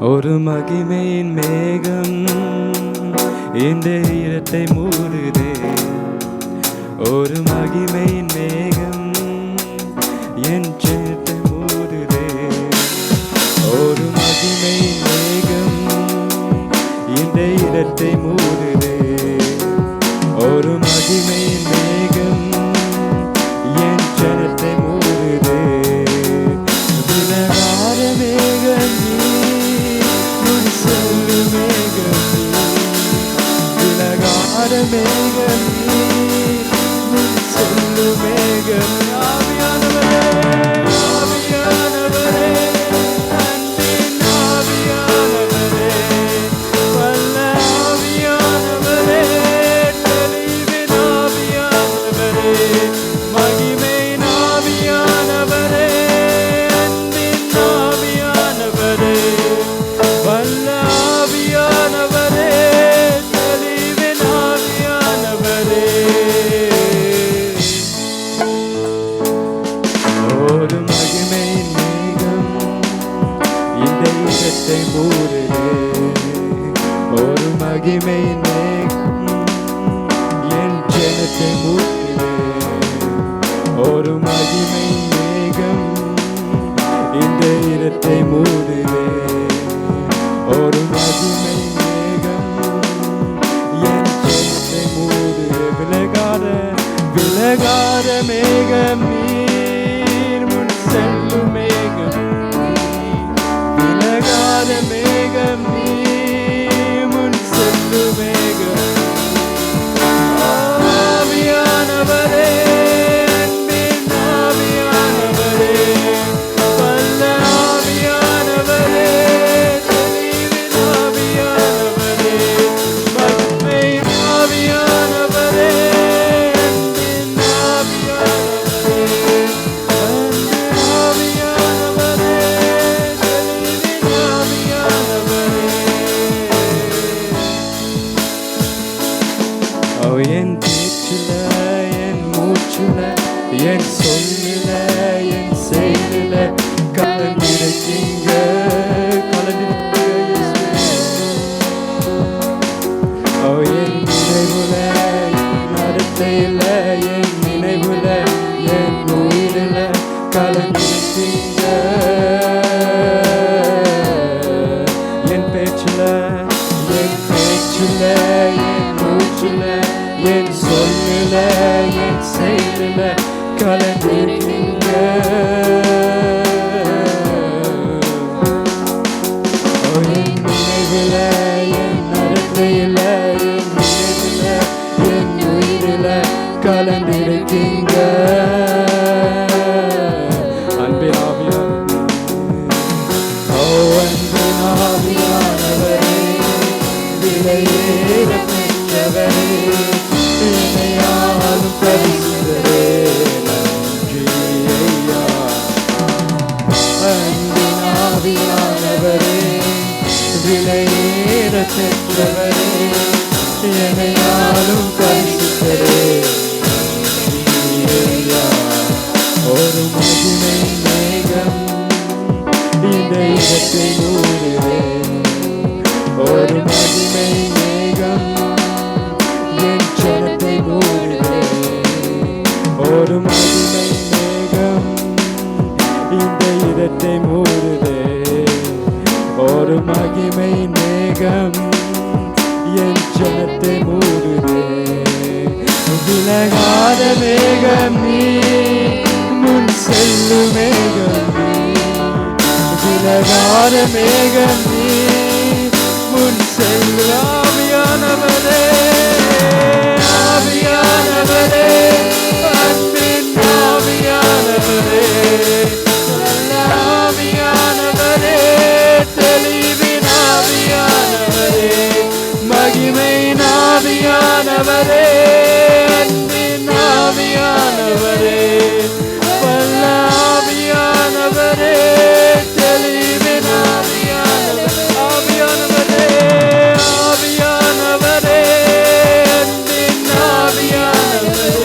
ஒரு மகிமையின் மேகம் இந்த இடத்தை மூடுதே. ஒரு மகிமையின் மேகம் என் ஜெயத்தை மூடுதே. ஒரு மகிமையின் மேகம் இந்த இடத்தை மூடுதே. ஒரு மகிமையின் மேகம் என் ஜனத்தை மூடுதே. விலகாத மேகம் முன் செல்லும் மேகம், விலகாத மேகம் முன் செல்லும் மேகம். ஆவியானவரே, ஆவியானவரே, அன்பின் ஆவியானவரே, வல்ல ஆவியானவரே, தெளிவின் ஆவியானவரே, மகிமையின் ஆவியானவரே, அன்பின் ஆவியானவரே, வல்ல ஆவியானவரே, தெளிவின் ஆவியானவரே. ஒரு மகிமையின் மேகம் இந்த இடத்தை மூடுதே. ஒரு மகிமையின் மேகம் என் ஜனத்தை மூடுதே. ஒரு மகிமையின் மேகம் இந்த இடத்தை மூடுதே. ஒரு மகிமையின் மேகம் என் ஜனத்தை மூடுதே. விலகாத மேகம் நீர் முன் செல்லும் மேகம், விலகாத மேகம் நீர் முன் செல்லும் மேகம். ஆவியானவரே, அன்பின் ஆவியானவரே, வல்ல ஆவியானவரே, தெளிவின் ஆவியானவரே, மகிமையின் ஆவியானவரே, அன்பின் ஆவியானவரே, அன்பின் ஆவியானவரே, தெளிவின் ஆவியானவரே. என் பேச்சில, என் மூச்சில, என் சொல்லில, என் செயலில கலந்திருக்கீங்க, கலந்திருக்கீங்க. என் நினைவுல, என் நடத்தையில, என் நினைவுல, என் உயிரில கலந்திருக்கீங்க. என் பேச்சில, என் மூச்சில, என் சொல்லில, என் செயலில கலந்திருக்கீங்க. என் நினைவுல, என் நடத்தையில, என் நினைவுல, என் உயிரில கலந்திருக்கீங்க. அன்பின் ஆவியானவரே, அன்பின் ஆவியானவரே, விலையேற பெற்றவரே, என்னையாளும் பரிசுத்தரே, நன்றி ஐயா. அன்பின் ஆவியானவரே, விலையேற பெற்றவரே, என்னையாளும் பரிசுத்தரே, நன்றி ஐயா. ஒரு மகிமை மேகம் இந்த இடத்தை மூடுதே. ஒரு மகிமை மேகம் என் ஜனத்தை மூடுதே. ஒரு மகிமை மேகம் இந்த இடத்தை மூடுதே. ஒரு மகிமை மேகம் என் ஜனத்தை மூடுதே. விலகாத மேகம் நீ, முன் செல்லும் மேகம் நீ, விலகாத மேகம் நீ, முன் செல்லும். ஆவியானவரே, ஆவியானவரே, அன்பின் ஆவியானவரே, நல்ல ஆவியானவரே, தெளிவின் ஆவியானவரே, மகிமையின் ஆவியானவரே, அன்பின் ஆவியானவரே, வல்ல ஆவியானவரே, தெளிவின் ஆவியானவரே. ஆவியானவரே, ஆவியானவரே, அன்பின் ஆவியானவரே,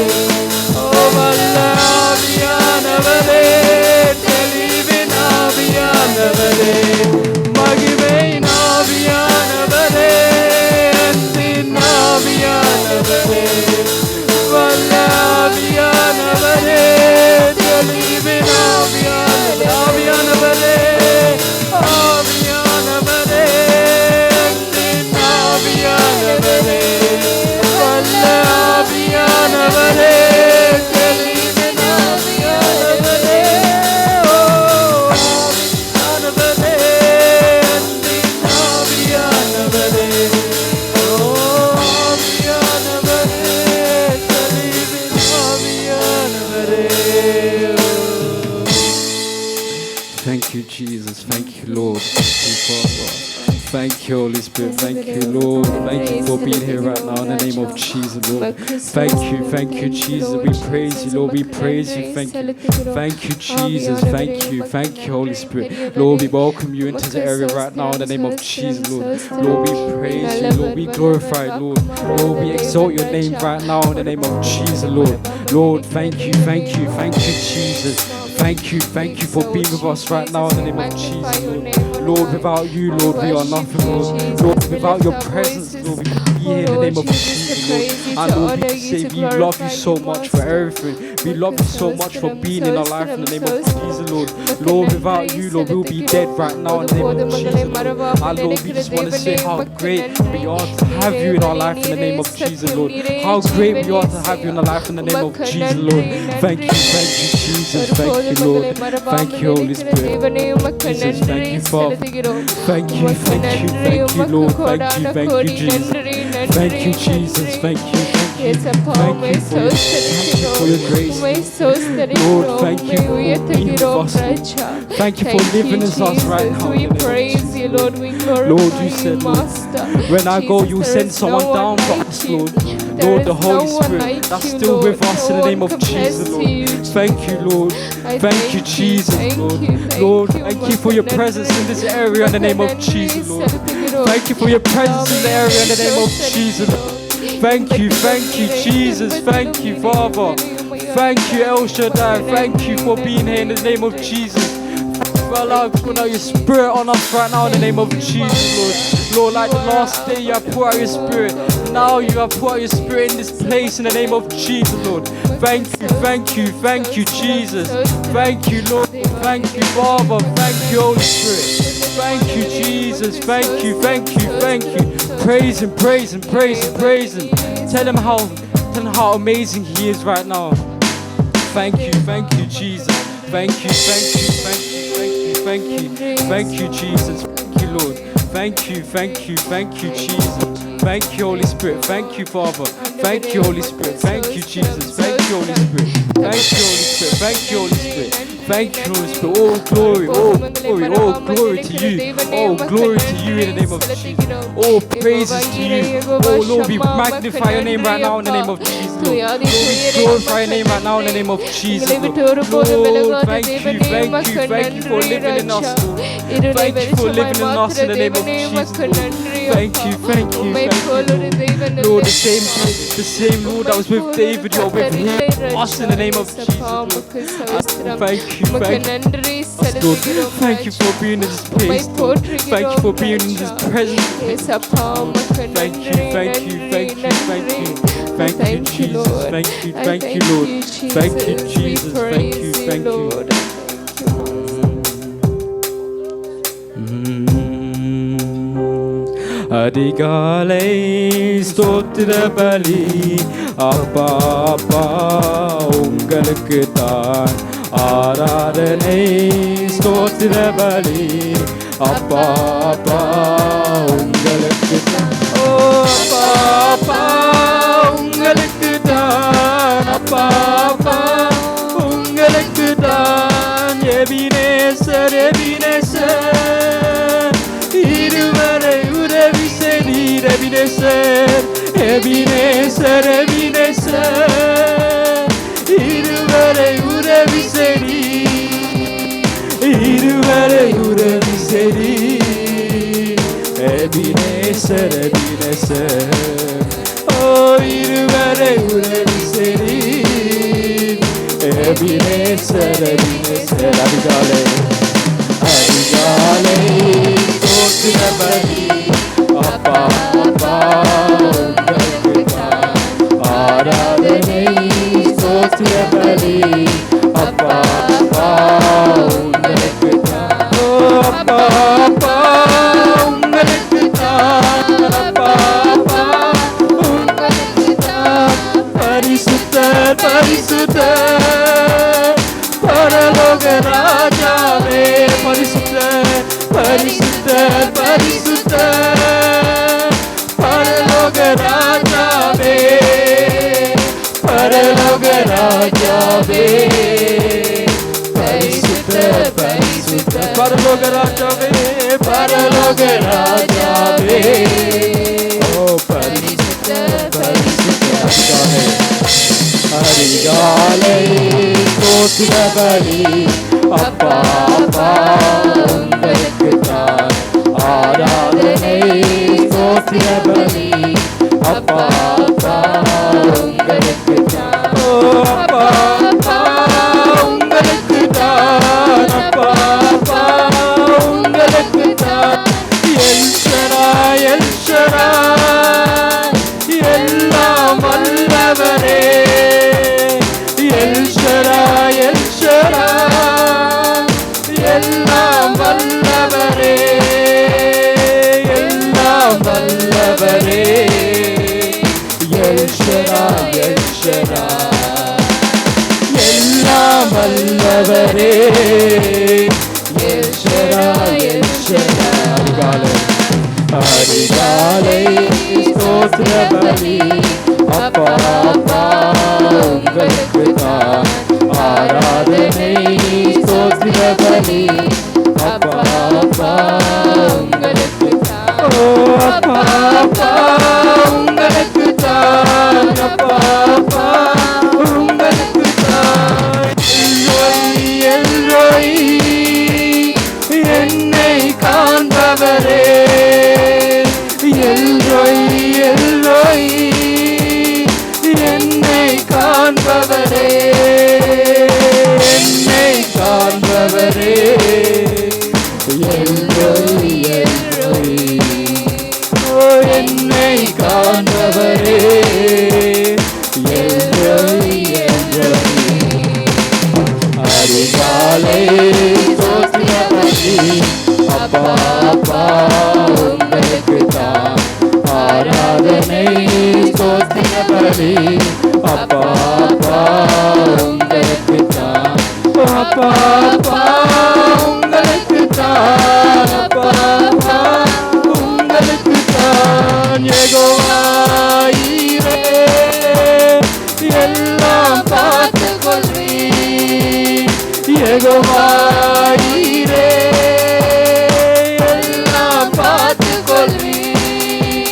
வல்ல ஆவியானவரே, தெளிவின் ஆவியானவரே. ஆவியானவரே, தெளிவின் ஆவியானவரே, ஆவியானவரே, அன்பின் ஆவியானவரே, வல்ல ஆவியானவரே, தெளிவின் ஆவியானவரே, ஓ ஆவியானவரே, அன்பின் ஆவியானவரே, ஓ ஆவியானவரே, தெளிவின் ஆவியானவரே. Thank you, Jesus. Thank you, Lord. Thank you, Father. Thank you, Holy Spirit. Thank you, Lord. Thank you for being here right now in the name of Jesus, Lord. Thank you, Jesus. We praise you, Lord. We praise you. Thank you. Thank you, Jesus. Thank you, Holy Spirit. Lord, we welcome you into the area right now in the name of Jesus, Lord. Lord, we praise you, Lord. We glorify you, Lord. Lord, we exalt your name right now in the name of Jesus, Lord. Lord, thank you, Jesus. Thank you for being with us right now in the name of Jesus, Lord. Lord, without you, Lord, we are nothing, Lord. Lord, without your presence, Lord, we couldn't be here in the name of Jesus, Lord. And Lord, we say we love you so much for everything. We love you so much for being in our life in the name of Jesus, Lord. Lord, without you, Lord, we'll be dead right now in the name of Jesus, Lord. And Lord, we just want to say how great we are to have you in our life in the name of Jesus, Lord. How great we are to have you in our life in the name of Jesus, Lord. Thank you, Jesus. Thank you, Lord. Thank you, Holy Spirit. Jesus, thank you, Father. Thank you, Lord. Thank you, Jesus. Thank you, Jesus. Thank you for your grace. Lord, thank you for being with us. Thank you for living in us right now. We praise you, Lord. We glorify Lord, you said, Lord, Master. when I go, you send someone down for us, Lord. Lord, the Holy Spirit that's still with us in the name of Jesus, Lord. Thank you, Lord. Thank you, Jesus, Lord. Lord, thank you for your presence in this area in the name of Jesus, Lord. Thank you for your presence in the area in the name of Jesus, Lord. Thank you, Jesus. Thank you, Father. Thank you, El Shaddai. Thank you for being here in the name of Jesus. Allow your spirit on us right now in the name of Jesus, Lord. Lord, like the last day you have poured out your spirit. Now you have poured out your spirit in this place in the name of Jesus, Lord. Thank you, Jesus. Thank you, Lord. Thank you, Father. Thank you, Holy Spirit. Thank you, Jesus. Thank you. Praise him. Tell him how amazing he is right now. Thank you, Jesus. Thank you, Jesus. Thank you, Lord. Thank you, Jesus. Thank you, Holy Spirit. Thank you, Father. Thank you, Holy Spirit. Thank you, Jesus. Thank you, Holy Spirit. Thank you, Holy Spirit. Thank you, Holy Spirit. Thank you, Holy Spirit. All glory to you. All glory to you in the name of Jesus. All praises to you. Oh Lord, we magnify your name right now in the name of Jesus, Lord. Lord, we glorify your name right now in the name of Jesus, Lord. Lord, thank you for living in us, Lord. Thank you for living in us in the name of Jesus, Lord. Thank you. Lord, the same Lord that was with David, you're with us in the name of Jesus, Lord. Thank you, Lord. Thank you for being in this place, Lord. Thank you for being in this presence. Thank you, Jesus. Thank you, Lord. Thank you, Jesus. Thank you. அதிகாலை ஸ்தோத்திர பலி அப்பா உங்களுக்கு தான் ஆராதனை ஸ்தோத்திர பலி அப்பா உங்களுக்கு தான் அப்பா உங்களுக்கு தான் அப்பா உங்களுக்கு தான் எபினேசர் இருவரை உதவி செய்தீர் எபினேசர் இருவரை உதவி செய்தீர் எபினேசர் ஓ இருவரை உதவி செய்தீர் எபினேசர் அதிகாலை ஸ்தோத்திர பலி அப்பா உங்களுக்கு தான் பரிசுத்தர் பரலோக ராஜாவே பரிசுத்தர் பரிசுத்தர் பரிசுத்தர் பரலோக ராஜாவே பரலோக ராஜாவே பரிசுத்தர் பரிசுத்தர் பரலோக ராஜாவே பரலோக ராஜாவே ஓ பரிசுத்தர் பரிசுத்தர் அதிகாலை ஸ்தோத்திர பலி அப்பா அப்பா உங்களுக்கு தான் ஆராதனை ஸ்தோத்திர பலி அப்பா அப்பா உங்களுக்கு தான் அப்பா அப்பா உங்களுக்கு தான் அப்பா அப்பா உங்களுக்கு தான் எல்ஷடாய் எல்ஷடாய் எல்லாம் வல்லவரே எல்ஷடாய் எல்ஷடாய் எல்லாம் வல்லவரே எல்லாம் வல்லவரே எல்ஷடாய் எல்ஷடாய் எல்லாம் வல்லவரே எல்ஷடாய் எல்ஷடாய் அதிகாலை ஸ்தோத்திர பலி அப்பா அப்பா உங்களுக்கு தான் ஆராதனை ஸ்தோத்திர பலி அப்பா அப்பா உங்களுக்கு தான் அப்பா அப்பா உங்களுக்கு தான் அப்பா அப்பா உங்களுக்கு தான் எல்ரோய் என்னை காண்பவரே எல்ரோய் எல்ரோய் என்னை காண்பவரே என்னை காண்பவரே எல்ரோய் எல்ரோய் ஓ என்னை காண்பவரே எல்ரோய் எல்ரோய் அதிகாலை ஸ்தோத்திர பலி அப்பா அப்பா உங்களுக்கு தான் ஆராதனை ஸ்தோத்திர பலி அப்பா அப்பா உங்களுக்கு தான் அப்பா அப்பா உங்களுக்கு தான் அப்பா அப்பா உங்களுக்கு தான் யெகோவா ஈரே எல்லாம் பார்த்துக் கொள்வீர் யெகோவா ஈரே எல்லாம் பார்த்துக் கொள்வீர்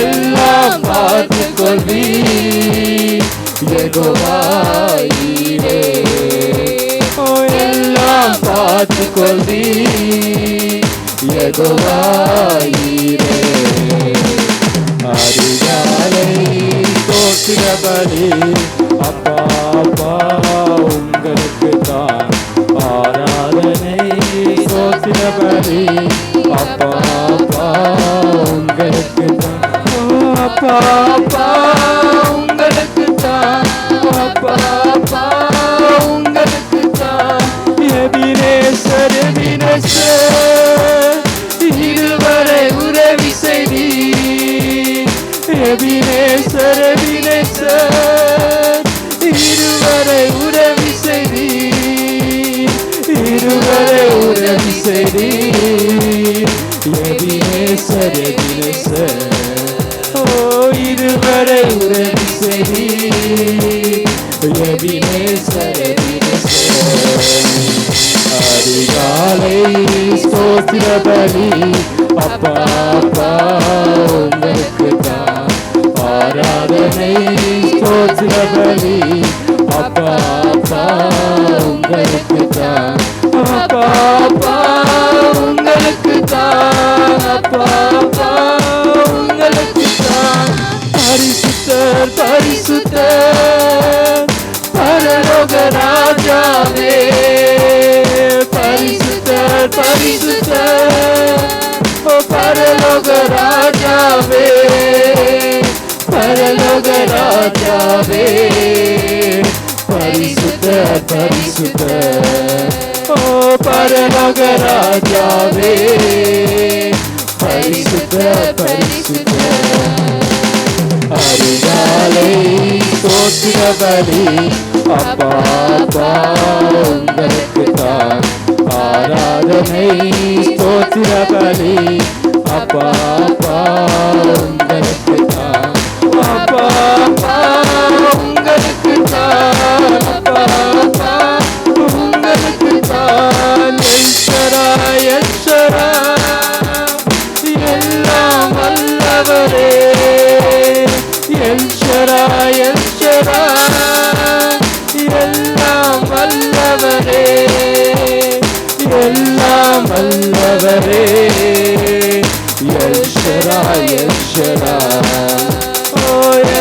எல்லாம் பார்த்துக் கொள்வீர் யெகோவா ஈரே ஓ எல்லாம் பார்த்துக் கொள்வீர் யெகோவா ஈரே அதிகாலை ஸ்தோத்திர பலி அப்பா அப்பா உங்களுக்கு தான் ஆராதனை ஸ்தோத்திர பலி அப்பா அப்பா உங்களுக்கு தான் அப்பா அப்பா உங்களுக்கு தான் அப்பா அப்பா உங்களுக்கு தான் எபினேசர் எபினேசர் இதுவரை உதவி செய்தீர் எபினேசர் எபினேசர் இதுவரை உதவி செய்தீர் இதுவரை உதவி செய்தீர் எபினேசர் எபினேசர் ஓ இதுவரை உதவி செய்தீர் எபினேசர் எபினேசர் அதிகாலை ஸ்தோத்திர பலி அப்பா அப்பா உங்களுக்கு தான் ஆராதனை ஸ்தோத்திர பலி அப்பா அப்பா உங்களுக்கு தான் அப்பா அப்பா உங்களுக்கு தான் அப்பா அப்பா உங்களுக்கு தான் பரிசுத்தர் பரிசுத்தர் பரலோக ராஜாவே பரிசுத்தர் பரிசுத்தர் ஓ பரலோக ராஜாவே பரலோக ராஜாவே பரிசுத்தர் பரிசுத்தர் ஓ பரலோக ராஜாவே பரிசுத்தர் பரிசுத்தர் அதிகாலை ஸ்தோத்திர பலி அப்பா அப்பா உங்களுக்கு தான் ஆராதனை ஸ்தோத்திர பலி அப்பா அப்பா உங்களுக்கு தான் அப்பா அப்பா உங்களுக்கு தான் அப்பா அப்பா உங்களுக்கு தான் ஈஸ்வரா ஈஸ்வரா எல்லாம் வல்லவரே ஈஸ்வரா ஈஸ்வரா எல்லாம் வல்லவரே எல்லாம் வல்லவரே ஈஸ்வரா ஈஸ்வரா ஓ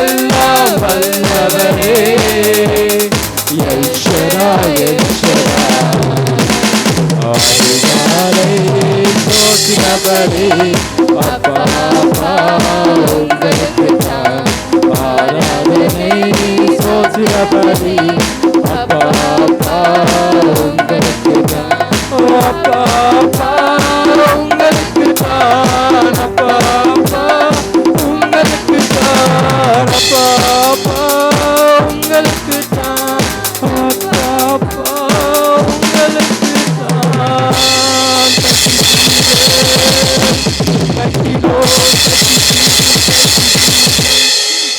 எல்லாம் வல்லவரே ஈஸ்வரா ஈஸ்வரா ஆதிகாலை ஸ்தோத்திர பலி அப்பா அப்பா உங்களுக்கு தான் ஆராதனை ஸ்தோத்திர பலி அப்பா அப்பா உங்களுக்கு தான் அப்பா அப்பா உங்களுக்கு தான் அப்பா அப்பா உங்களுக்கு தான் அப்பா அப்பா உங்களுக்கு தான் அப்பா அப்பா உங்களுக்கு தான். Thank you, Lord.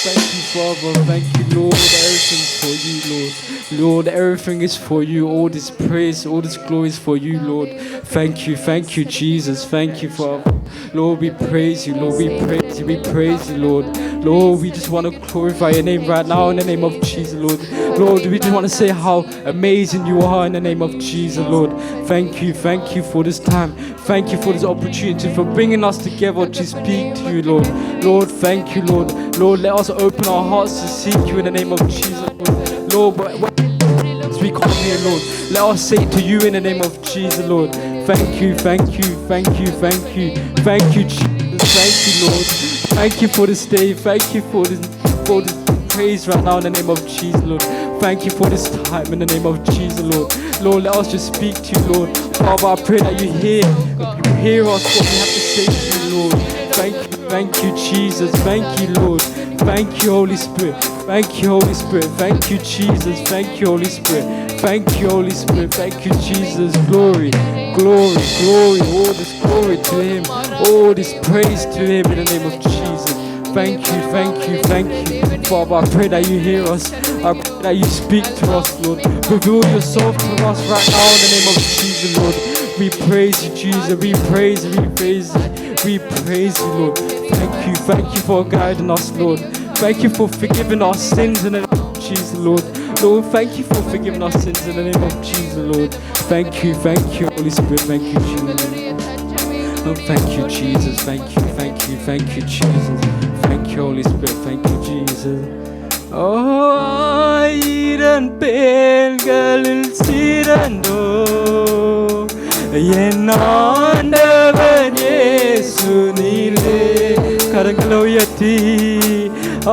Thank you, Father. Thank you, Lord. Everything's for you, Lord. Lord, everything is for you. All this praise, all this glory is for you, Lord. Thank you, Jesus. Thank you, Father. Lord, we praise you. Lord, we praise you. We praise you, Lord. Lord, we just want to glorify your name right now in the name of Jesus, Lord. Lord, we just want to say how amazing you are in the name of Jesus, Lord. Thank you for this time. Thank you for this opportunity, for bringing us together to speak to you, Lord. Lord, thank you, Lord. Lord, let us open our hearts to seek you in the name of Jesus, Lord. Lord, as we come here, Lord, let us say to you in the name of Jesus, Lord. Thank you, Jesus. Thank you, Lord. Thank you for this day. Thank you for this praise right now in the name of Jesus, Lord. Thank you for this time in the name of Jesus, Lord. Lord, let us just speak to you, Lord. Father, I pray that you hear us what we have to say to you, Lord. Thank you, Jesus. Thank you, Lord. Thank you, Holy Spirit. Thank you, Holy Spirit. Thank you, Jesus. Thank you, Holy Spirit. Thank you, Holy Spirit. Thank you, Jesus. Glory. All this glory to Him. All this praise to Him in the name of Jesus. Thank you. Father, I pray that you hear us. I pray that you speak to us, Lord. Reveal yourself to us right now in the name of Jesus, Lord. We praise you, Jesus. We praise you, Lord. Thank you for guiding us, Lord. Thank you for forgiving our sins in the name of Jesus, Lord. Lord, thank you for forgiving our sins in the name of Jesus, Lord. Thank you, Holy Spirit. Thank you, Jesus. Oh, thank you, Jesus. Thank you, Jesus. Thank you, Holy Spirit. Thank you, Jesus. ஆயிரம் பேர்களில் சிறந்தோ என் ஆண்டவன் இயேசு நீரே. கரங்களை உயர்த்தி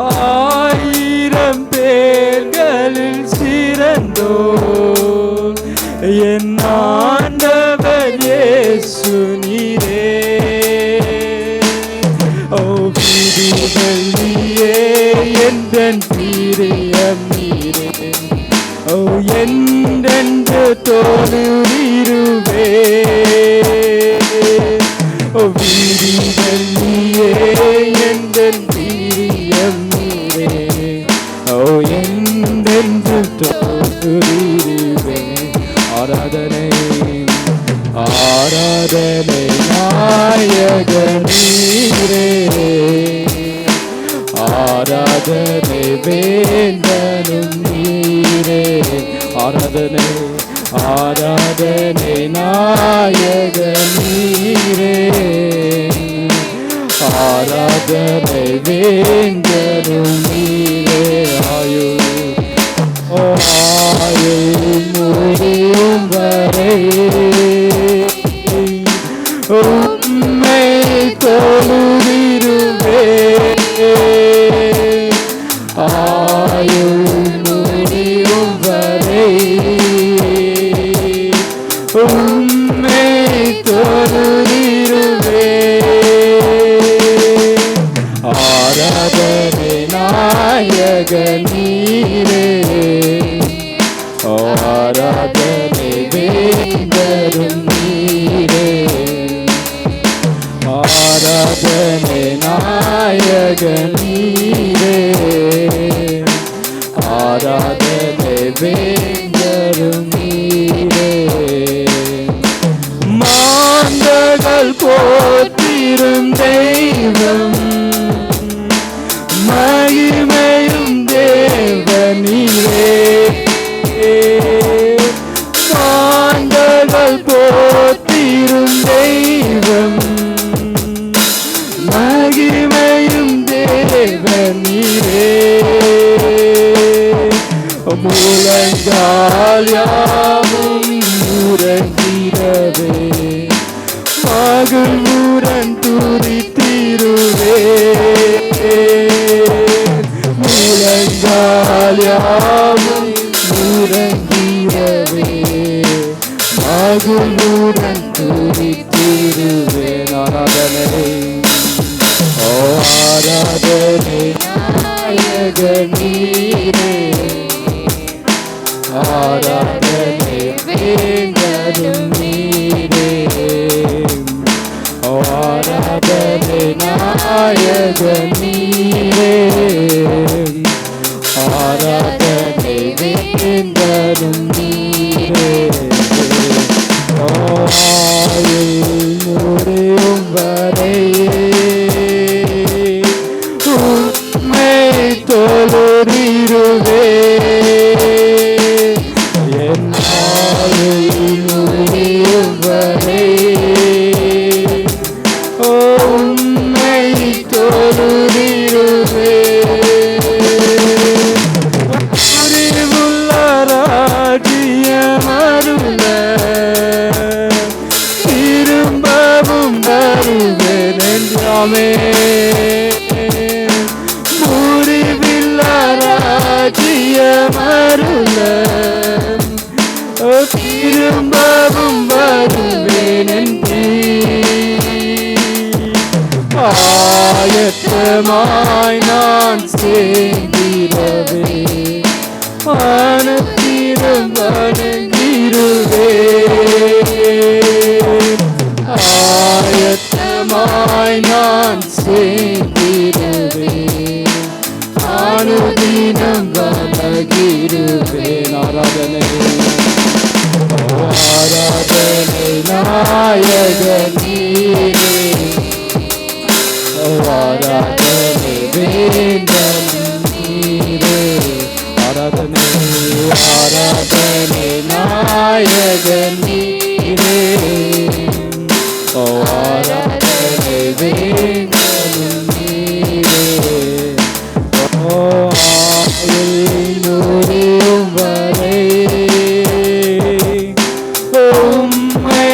ஆயிரம் பேர்களில் சிறந்தோ என் ஆண்டவன் இயேசு நீரே. ஓ விடுதல் நீயே எந்தன் பிரியம் நீரே. ஓ என்றென்று தோன்றுவே. ஓ விடுதல் நீயே எந்தன் பிரியம் நீரே. ஓ என்றென்று தோன்றுவே. ஆராதனை நாயகனீரே. ஆராதனை வேந்தனும் நீரே. ஆராதனை நாயகனீரே. ஆராதனை வேந்தனும் நீரே. ஆயுள் முடியும் வரை உம்மை தொழுதிடுவே. ஆயுள் முடியும் வரை உம்மை தொழுதிடுவே. ஆராதனை நாயகனீரே. நாயகன் நீரே ஆராதனை வேந்தரும் நீரே ஆராதனை நாயகன் நீரே ஆராதனை வேந்தரும் நீரே மாந்தர்கள் போற்றிரும் தெய்வம் மகிமையும் தேவனீரே மாந்தர்கள் போற்றிரும் தெய்வம் மகிமையும் தேவனீரே முழங்கால் யாவும் முறங்கிடவே மகிழ்வுடன் துதித்திருவே முழங்கால் யாவும் முறங்கிடவே மகிழ்வுடன் துதித்திருவே ஆராதனை ஆராதனை நாயகன் நீரே ஆராதனை வேந்தரும் நீரே ஆராதனை நாயகன் நீரே ஆராதனை வேந்தரும் நீரே ஆயுள் முடியும் வரை உம்மை தொழுதிடுவே என் ஆயுள் முடியும் வரை உம்மை தொழுதிடுவே அறிவுள்ள ராஜ்யம் அருள திரும்பவும் வருவேன் என்றாமே ராஜ்யம் அருள திரும்பவும் வருவேன் என்றே ஆயத்தமாய் நான் சேர்ந்திடவே மனத்திலும் வணங்கிடுவே ஆயத்தமாய் நான் சேர்ந்திடவே அனுதினம் வணங்கிடுவேன் ஆராதனை ஆராதனை நாயகன் நீரே ஆராதனை வேந்தரும் நீரே ஆராதனை ஆராதனை நாயகன் நீரே ஆராதனை வேந்தரும் நீரே நூறியும் வரை உம்மை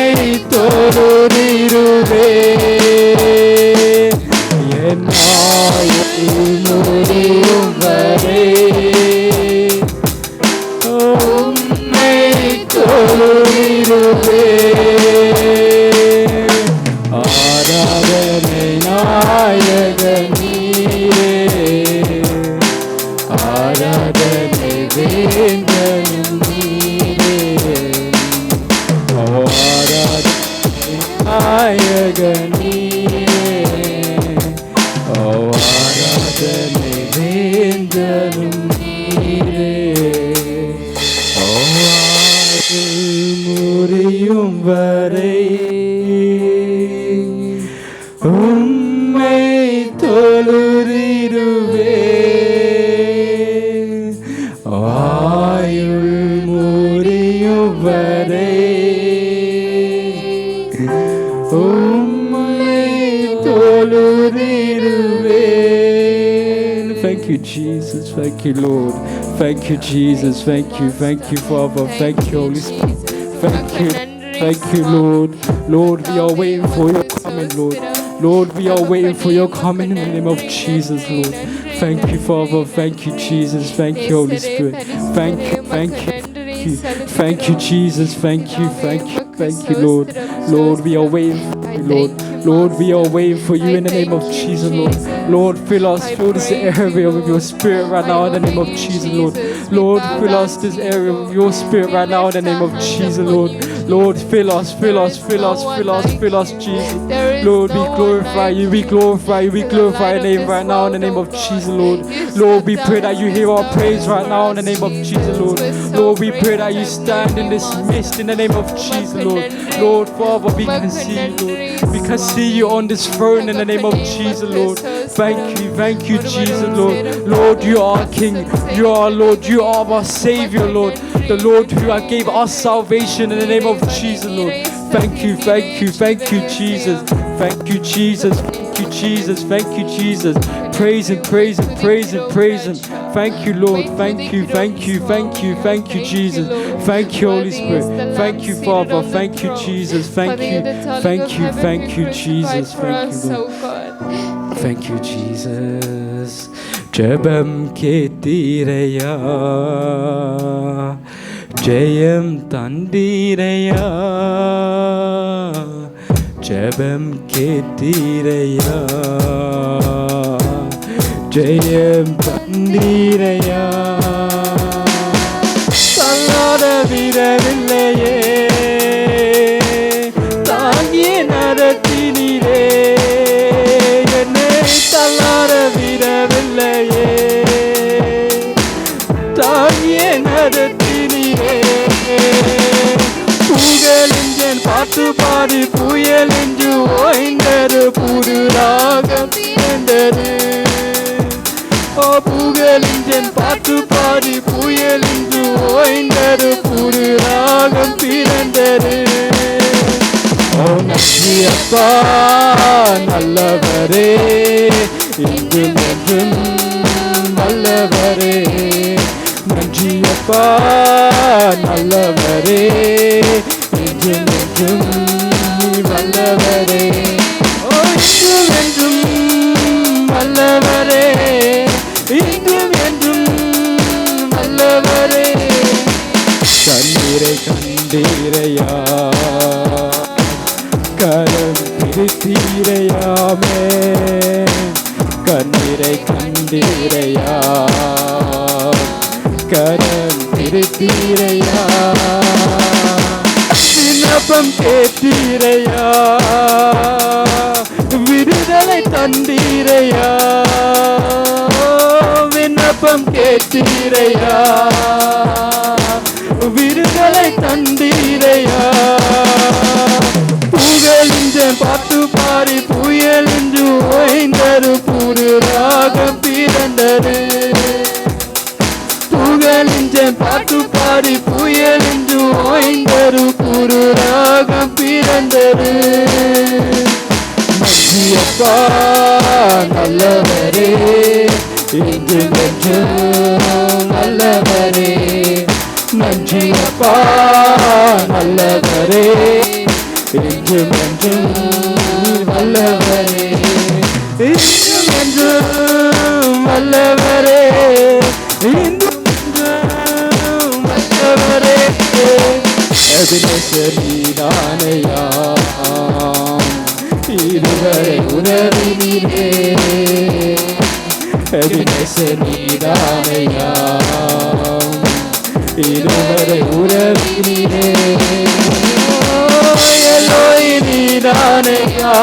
தொழுதிடுவே என் நூறியும் வரை உம்மை தொழுதிடுவே ஆராதனை நாயகன் நீரே ஆராதனை வேந்தரும் நீரே ஆராதனை நாயகன் நீரே ஆராதனை வேந்தரும் நீரே முறியும் வரை உம்மை தொழுதிடுவே ஆயுள் முறியும் வரை உம்மை தொழுதிடுவே. Thank you, Jesus. Thank you, Lord. Thank you, Jesus. Thank you, Father. Thank you, Holy Spirit. Thank you, Lord. Lord, we are waiting for your coming, Lord. Lord, we are waiting for your coming in the name of Jesus, Lord. Thank you, Father. Thank you, Jesus. Thank you, Holy Spirit. Thank you, Thank you, Jesus. Thank you, Lord. Lord, we are waiting for you, Lord. Lord, we are waiting for you in the name of Jesus, Lord. Lord, fill this area with your spirit right now in the name of Jesus, Lord. Lord, fill us this area with your spirit right now in the name of Jesus, Lord. Lord, fill us, Jesus. Lord, we glorify you, we glorify your name right now in the name of Jesus, Lord. Lord, we pray that you hear our praise right now in the name of Jesus, Lord. Lord, we pray that you stand in this midst in the name of Jesus, Lord. Lord, Father, we can see you, Lord. We can see you on this throne in the name of Jesus, Lord. Thank you, Jesus, Lord. Lord, you are King, you are Lord, you are our Savior, Lord. The Lord who gave us salvation in the name of Jesus, Lord. Thank you, Jesus. Thank you, Jesus. Thank you, Jesus. Praise him. Thank you, Lord. Thank you, Jesus. Thank you, Holy Spirit. Thank you, Father. Thank you, Jesus. Thank you, Jesus. Thank you, Lord. Thank you, Jesus. Jabam ketiraya, Jayam tandiraya, Jabam ketiraya, Jayam tandiraya, Salada viravillaye, Tangiye naratinire, Yenne salada viravillaye, Tangiye naratinire, Pugalinjan paatu paadi puyalinju oindaru pudu ragam pirandaru. Oh, Pugalinjan paatu paadi puyalinju oindaru pudu ragam pirandaru. Oh, Nandri Appa நல்லவரே, இன்றும் என்றும் வல்லவரே. நன்றி அப்பா நல்லவரே, இன்றும் என்றும் வல்லவரே. ஓ, இன்றும் என்றும் வல்லவரே, இன்றும் என்றும் வல்லவரே. கண்ணீரை கண்டீரையா, கரம் பிடித்தீரையாமே, கண்ணீரை கண்டீரையா, கரம் பிடித்தீரையா, விண்ணப்பம் கேட்டீரையா, விடுதலை தந்தீரையா, விண்ணப்பம் கேட்டீரையா, விடுதலை தந்தீரையா. புகழிஞ்சன் பாட்டு பாடி புயலின்று ஓய்ந்தரு புது ராகம் பிறந்தது. புகழிஞ்சன் பாட்டு பாடி புயலின்று ஓய்ந்தரு புது ராகம் பிறந்தது. நன்றி அப்பா நல்லவரே, இன்றும் என்றும் நல்லவரே. நன்றி அப்பா நல்லவரே, இன்றும் என்றும் வல்லவரே, இன்றும் என்றும் வல்லவரே, இன்றும் என்றும் வல்லவரே. எபினேசர் நீதானையா, இதுவரை உணர்வினீரே. எபினேசர் நீதானையா, இதுவரை உறவினீரே. எல்லோய் நீதானையா,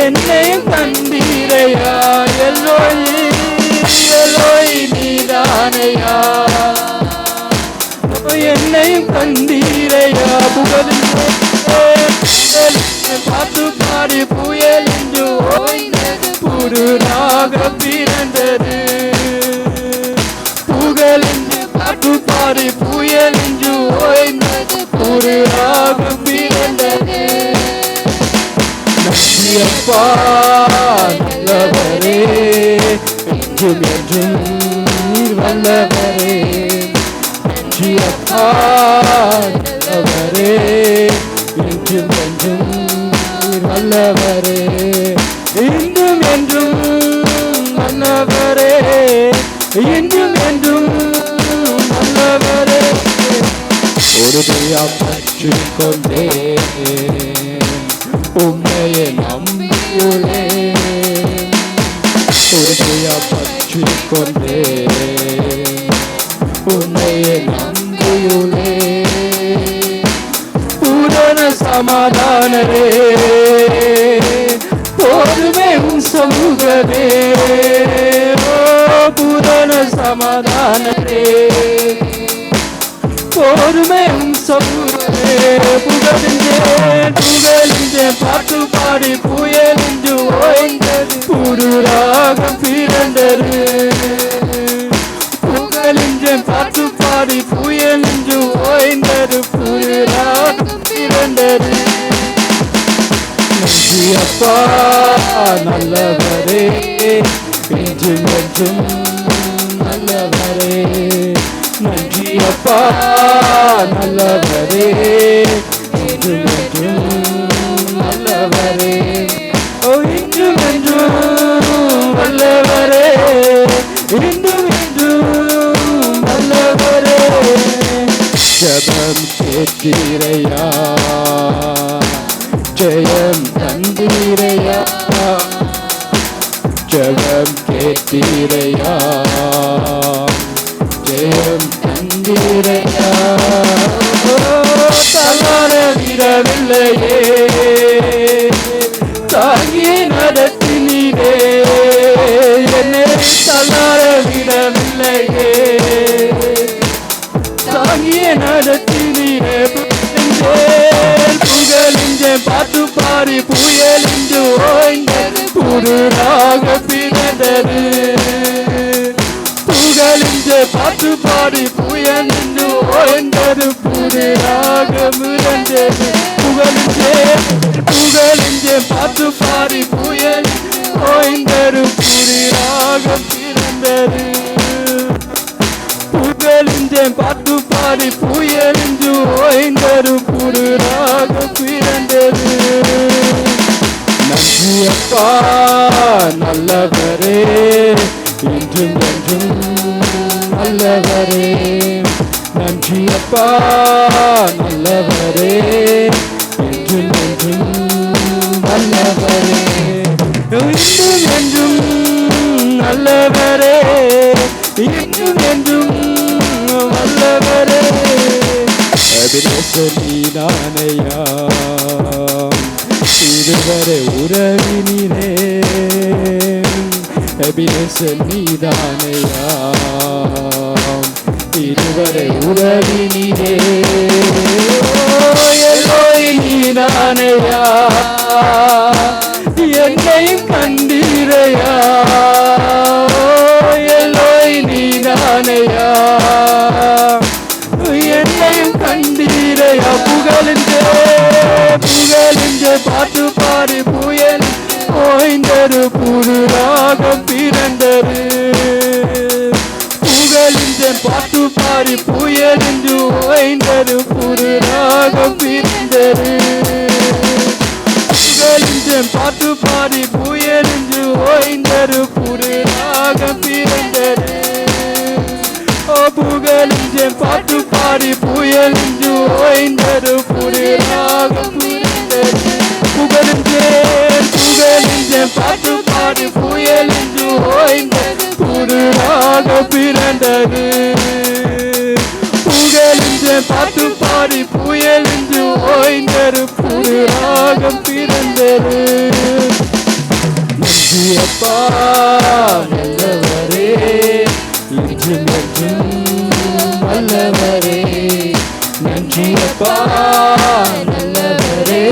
என்னையும் தந்தீரையா. எல்லோய் நீதானையா, என்னையும் தந்தீரையா. பாட்டு பாடி புயல் என்று ஓய்ந்தது, புது ராகம் பிறந்தது. புகழின்று பாட்டு பாடி புயல் என்று ஓய்ந்தது, புது ராகம் பிறந்தது. நன்றி அப்பா நல்லவரே, என்றும் என்றும் நீர் வல்லவரே. நன்றி அப்பா நல்லவரே, என்றும் என்றும் நீர் வல்லவரே. இன்றும் என்றும் வல்லவரே, இன்றும் என்றும் நல்லவரே. உறுதியா பற்றிக் கொண்டேன், உம்மையே நம்பியுள்ளே உறுதியா பற்றி கொண்டே உம்மையே நம்பியுள்ளே பூரண சமாதானரே போதுமே உன் சமூகமே பூரண சமாதானரே போதுமே உன் சமூகமே புகழின்றேன் பாட்டு பாடி புயலின்று ஓய்ந்தது புதுராகம் பிறந்தது புகழின்றேன் பாட்டு பாடி புயலின்று ஓய்ந்தது புதுராகம் பிறந்தது நன்றி அப்பா நல்லவரே என்றும் என்றும் நல்லவரே நன்றி அப்பா நல்லவரே என்றும் என்றும் நல்லவரே ஓ என்றும் என்றும் நல்லவரே என்றும் என்றும் நல்லவரே ஜபம் கேட்கிறையா ஜெயம் தந்தீரையா ஜெயம் கேட்டீரையா ஜெயம் தந்தீரையா தளர விடவில்லையே தாங்கி நடத்தினீரே என்னை தளர விடவில்லையே தாங்கி நடத்தினீரே புகழின்றேன் பாட்டு பாடி புயலின்று ஓய்ந்தது புதுராக பிறந்தது புகழின்றேன் பாட்டு பாடி புயலின்று ஓய்ந்தது புதுராக பிறந்தது புகழின்றேன் பாட்டு பாடி புயல் ஓய்ந்தது புதுராக பிறந்தது புகழின்றேன் பாட்டு பாடி புயலின்று ஓய்ந்தது புதுராக பிறந்தது நன்றி அப்பா நல்லவரே என்றும் என்றும் நல்லவரே நன்றி அப்பா நல்லவரே என்றும் என்றும் நல்லவரே என்றும் என்றும் நல்லவரே என்றும் என்றும் நல்லவரே நீதானையா இதுவரை உறவினிலே நீதானையா இதுவரை உறவினிலே நீதானையா என்னையும் கண்டீரையா நீதானையா என்னையும் கண்டீரையா புகழின்றே பாட்டு பாடி புயல் ஓய்ந்தது புதுராகம் பிறந்தது புகழின்றேன் பாட்டு பாடி புயலின்று ஓய்ந்தது புதுராகம் பிறந்தது புகழின்றேன் பாட்டு பாடி புயலின்று ஓய்ந்தது புதுராகம் பிறந்தது புகழின்றேன் பாட்டு பாடி புயலின்று ஓய்ந்தது புதுராகம் பிறந்தது புகழின்றேன் பாட்டு பாடி புயலின்று ஓய்ந்தது புதுராக பிறந்தது புகழின்றேன் பாட்டு பாடி புயலின்று ஓய்ந்தது புதுராக பிறந்தது நன்றி அப்பா நல்லவரே என்றும் என்றும் நல்லவரே நன்றி அப்பா நல்லவரே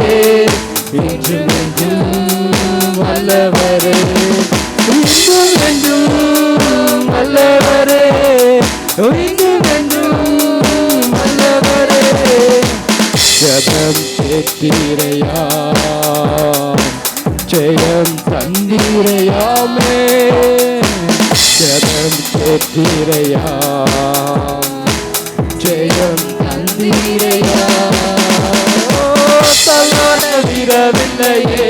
என்றும் என்றும் நல்லவரே என்றும் என்றும் நல்லவரே என்றும் என்றும் நல்லவரே ஜபம் கேட்டீரையா ஜெயம் தந்தீரையாமே ஜபம் கேட்டீரையா ஜெயம் தந்தீரையா தள்ளாட விடவில்லையே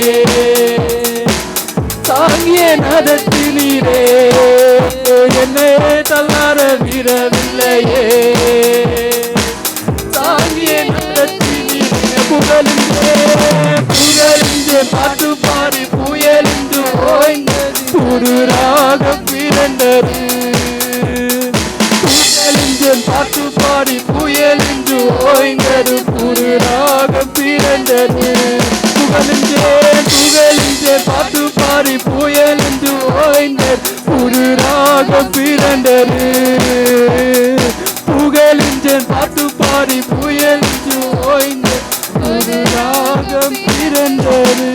தாங்கிய நடத்தினீரே என்னை தள்ளாட விடவில்லையே தாங்கிய நடத்தினீரே புகழின்றே பிறந்தது புகழிஞ்சேன் பாட்டு பாடி புயல் என்று ஓய்ந்தது புது ராகம் பிறந்தது புகழிஞ்சேன் பாட்டு பாடி புயல் என்று ஓய்ந்தது புது ராகம் பிறந்தது புகழிஞ்சேன் பாட்டு பாடி புயல் என்று ஓய்ந்தது புது ராகம் பிறந்தது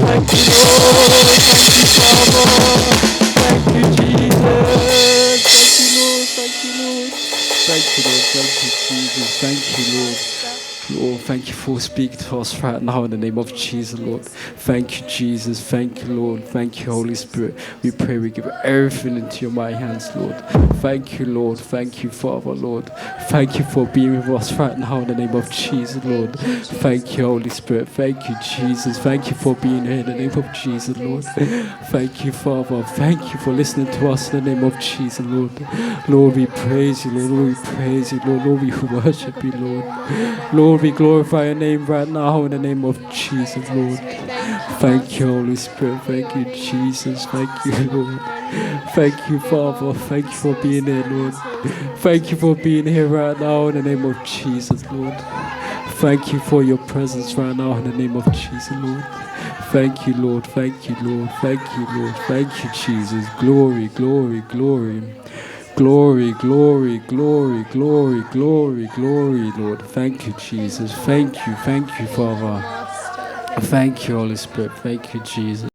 Thank you, Lord. Thank you, Jesus. Thank you, Lord. Thank you, Lord. Thank you, Lord. Thank you, Jesus. Thank you, Lord. Lord, thank you for speaking to us right now in the name of Jesus, Lord. Thank you, Jesus. Thank you, Lord. Thank you, Holy Spirit. We pray we give everything into your mighty hands, Lord. Thank you, Lord. Thank you, Father, Lord. Thank you for being with us right now in the name of Jesus, Lord. Thank you, Holy Spirit. Thank you, Jesus. Thank you for being here in the name of Jesus, Lord. Thank you, Father. Thank you for listening to us in the name of Jesus, Lord. Lord, we praise you, Lord. Lord, we praise you, Lord. Lord, we worship you, Lord. Lord, we glorify your name right now in the name of Jesus, Lord. Thank you, Holy Spirit. Thank you, Jesus. Thank you, Lord. Thank you, Father. Thank you for being here, Lord. Thank you for being here right now in the name of Jesus, Lord. Thank you for your presence right now in the name of Jesus, Lord. Thank you, Lord. Thank you, Lord. Thank you, Lord. Thank you, Jesus. Glory, glory, glory. Glory, glory, glory, glory, glory, glory, Lord. Thank you, Jesus. Thank you, Father. Thank you, Holy Spirit. Thank you, Jesus.